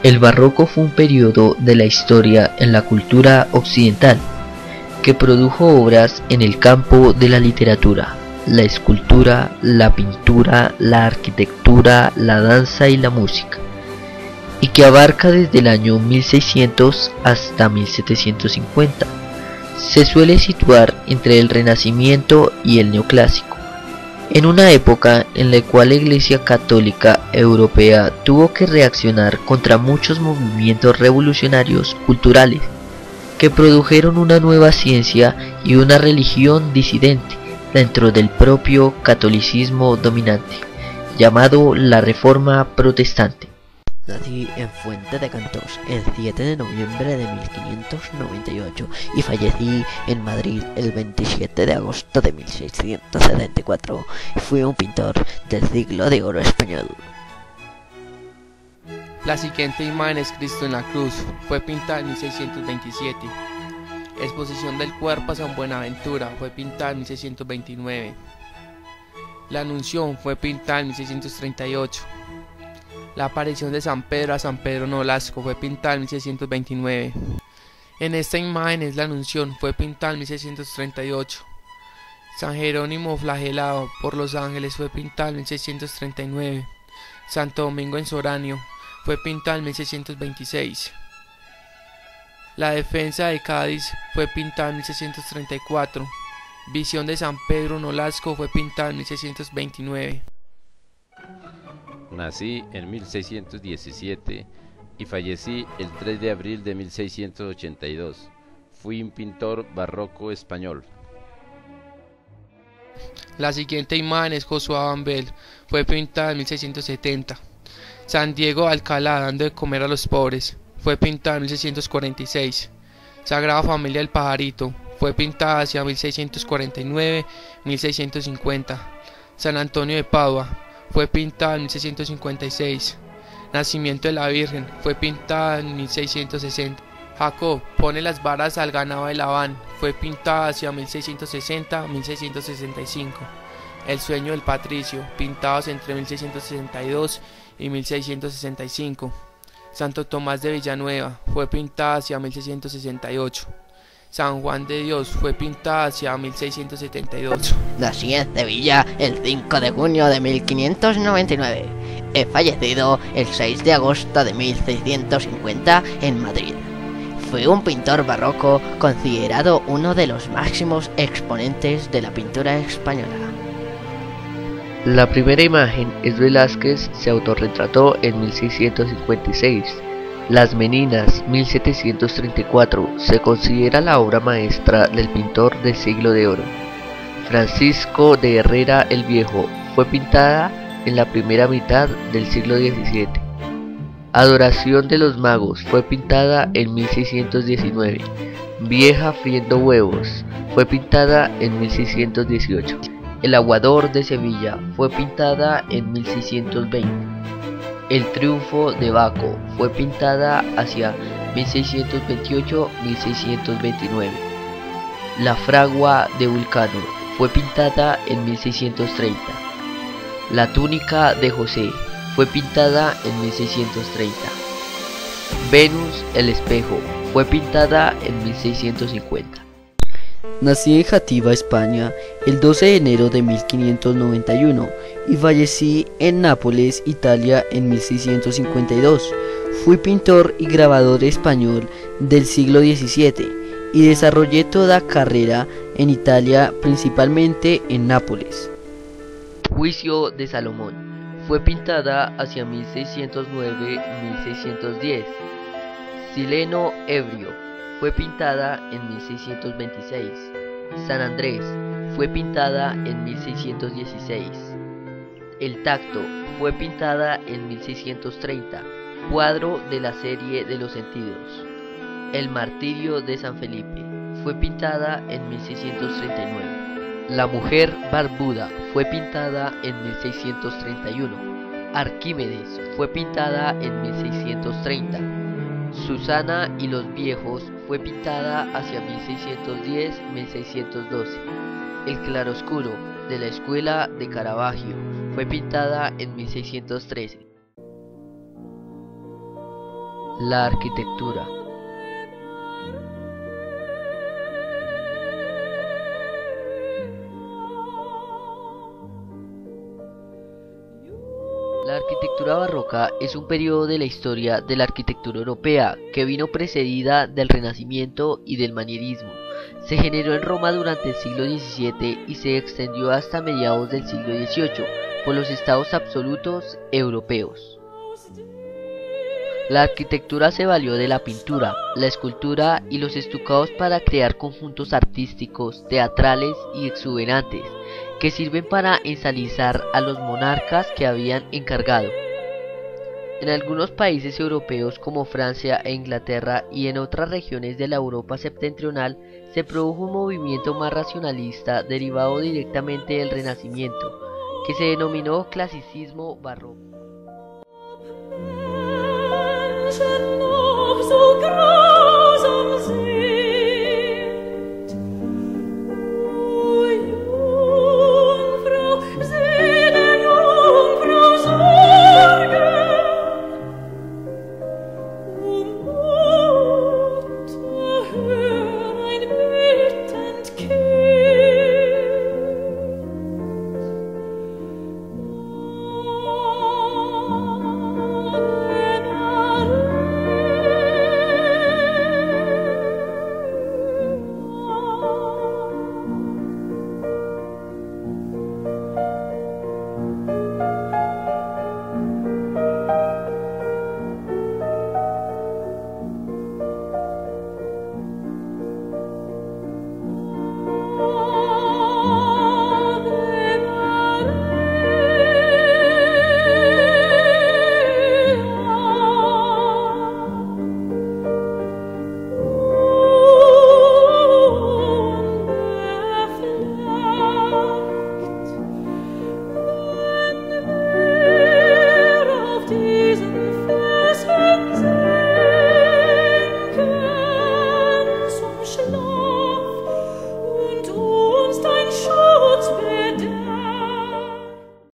El barroco fue un periodo de la historia en la cultura occidental que produjo obras en el campo de la literatura, la escultura, la pintura, la arquitectura, la danza y la música, y que abarca desde el año 1600 hasta 1750. Se suele situar entre el Renacimiento y el Neoclásico, en una época en la cual la Iglesia Católica Europea tuvo que reaccionar contra muchos movimientos revolucionarios culturales que produjeron una nueva ciencia y una religión disidente dentro del propio catolicismo dominante, llamado la Reforma Protestante. Nací en Fuente de Cantós el 7 de noviembre de 1598 y fallecí en Madrid el 27 de agosto de 1674. Fui un pintor del siglo de oro español. La siguiente imagen es Cristo en la cruz, fue pintada en 1627. Exposición del cuerpo a San Buenaventura, fue pintada en 1629. La Anunciación fue pintada en 1638. La aparición de San Pedro a San Pedro Nolasco fue pintada en 1629. En esta imagen es la Anunciación, fue pintada en 1638. San Jerónimo flagelado por los ángeles fue pintada en 1639. Santo Domingo en Soranio fue pintada en 1626. La defensa de Cádiz fue pintada en 1634. Visión de San Pedro Nolasco fue pintada en 1629. Nací en 1617 y fallecí el 3 de abril de 1682. Fui un pintor barroco español. La siguiente imagen es Josué Abambel, fue pintada en 1670. San Diego de Alcalá dando de comer a los pobres, fue pintada en 1646. Sagrada Familia del Pajarito, fue pintada hacia 1649-1650. San Antonio de Padua, fue pintada en 1656. Nacimiento de la Virgen, fue pintada en 1660. Jacob pone las varas al ganado de Labán, fue pintada hacia 1660-1665. El sueño del patricio, pintados entre 1662 y 1665. Santo Tomás de Villanueva, fue pintada hacia 1668. San Juan de Dios, fue pintada hacia 1678. Nací en Sevilla el 5 de junio de 1599. He fallecido el 6 de agosto de 1650 en Madrid. Fui un pintor barroco considerado uno de los máximos exponentes de la pintura española. La primera imagen es Velázquez se autorretrató en 1656. Las Meninas, 1734, se considera la obra maestra del pintor del siglo de oro. Francisco de Herrera el Viejo, fue pintada en la primera mitad del siglo XVII. Adoración de los Magos, fue pintada en 1619. Vieja friendo huevos, fue pintada en 1618. El Aguador de Sevilla, fue pintada en 1620. El Triunfo de Baco, fue pintada hacia 1628-1629. La Fragua de Vulcano, fue pintada en 1630. La Túnica de José, fue pintada en 1630. Venus el Espejo, fue pintada en 1650. Nací en Játiva, España, el 12 de enero de 1591 y fallecí en Nápoles, Italia, en 1652. Fui pintor y grabador español del siglo XVII y desarrollé toda carrera en Italia, principalmente en Nápoles. Juicio de Salomón. Fue pintada hacia 1609-1610. Sileno ebrio. Fue pintada en 1626. San Andrés. Fue pintada en 1616. El tacto. Fue pintada en 1630. Cuadro de la serie de los sentidos. El martirio de San Felipe. Fue pintada en 1639. La mujer barbuda fue pintada en 1631. Arquímedes fue pintada en 1630. Susana y los viejos fue pintada hacia 1610-1612. El claroscuro de la escuela de Caravaggio fue pintada en 1613. La arquitectura. La arquitectura barroca es un periodo de la historia de la arquitectura europea que vino precedida del Renacimiento y del manierismo. Se generó en Roma durante el siglo XVII y se extendió hasta mediados del siglo XVIII por los estados absolutos europeos. La arquitectura se valió de la pintura, la escultura y los estucados para crear conjuntos artísticos, teatrales y exuberantes, que sirven para ensalzar a los monarcas que habían encargado. En algunos países europeos como Francia e Inglaterra y en otras regiones de la Europa septentrional se produjo un movimiento más racionalista derivado directamente del Renacimiento, que se denominó clasicismo barroco.